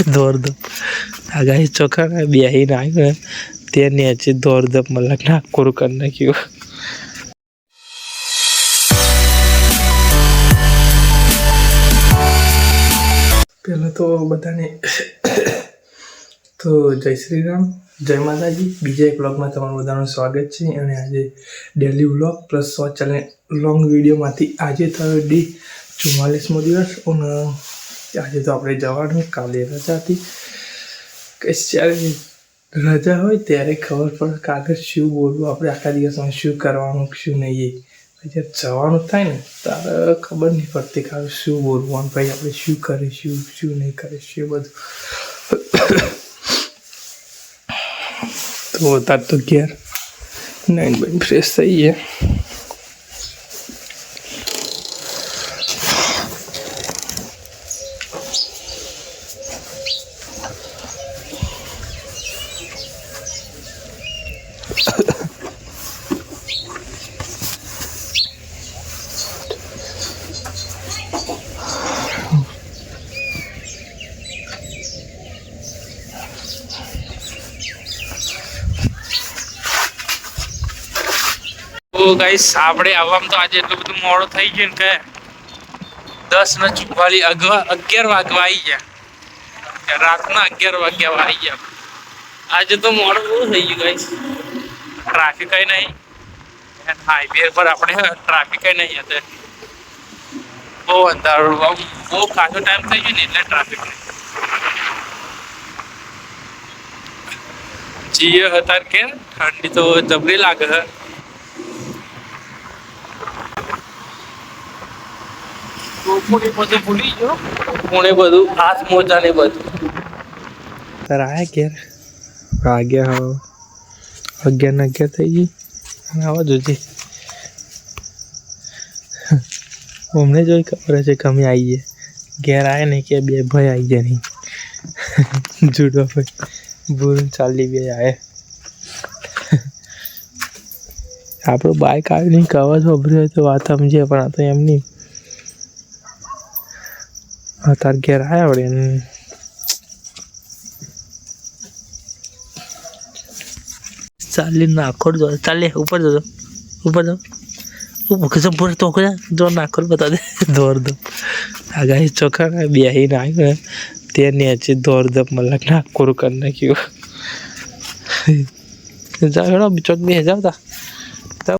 દોડધપ આ ગાય ચોખા બેહીને આવ્યું તે નેચે દોડધપ મતલબ નાકોરું કરી નાખ્યું. પહેલાં તો બધાને તો જય શ્રી રામ, જય માતાજી. બીજા એક વ્લોગમાં તમારું બધાનું સ્વાગત છે. અને આજે daily vlog plus short channel long વિડીયોમાંથી આજે થયો ડે 44મો દિવસ. અને આજે તો આપણે જવાનું, કાલે રજા હતી. જ્યારે રજા હોય ત્યારે ખબર પડે કાલે શું બોલવું, આપણે આખા દિવસમાં શું કરવાનું શું નહીં. જ્યારે જવાનું થાય ને ત્યારે ખબર નહીં પડતી કે શું બોલવું, ભાઈ આપણે શું કરીશું શું નહીં કરીશું બધું. તો અત્યારે તો ઘેર નાઈન બાઈન ફ્રેશ થઈ ગયા. તો ગાઈસ આપણે આવવામાં તો આજે એટલું બધું મોડું થઈ ગયું કે 10:44 11 વાગવા આવી ગયા. રાતના 11 વાગ્યા આવી ગયા. આજે તો મોડું બહુ થઈ ગયું ગાઈસ. ટ્રાફિક નહીં, હાઈવે પર આપણે ટ્રાફિક નહીં હતું. બહુ અંધારું, બહુ ખાસો ટાઈમ થઈ ગયો ને એટલે ટ્રાફિક નહીં. જીએ હતા કે ઠંડી તો જબરી લાગે છે. બધું ભૂલી ગયો, પુણે બધું હાથ મોજા ને બધું. તારે આયા ઘેર વાગ્યા 11 થઈ ગઈ. આવા જોજે અમને જોઈ ખબર છે કે અમે આવીએ. ઘેર આવ્યા નહીં કે બે ભાઈ આવી ગયા નહીં. જુડો ભાઈ ભૂલ ચાલી બે આવે. આપણું બાઇક આવી નહીં, કવર ખબર હોય તો વાત સમજે, પણ આ તો એમ નહીં. તાર ઘેર આવ્યા વળે ચાલી નાખોડ જો. ચાલે ઉપર જજો, ઉપર જાઓ. ઉપર પૂરા તો જો નાખોડ બતા દે. દોડધપ આ ગાય ચોખા બેહીને આવ્યું તે નેચે દોડધપ મતલબ નાકોરું કરી નાખ્યું. જાઓ ચોક 2000 હતા.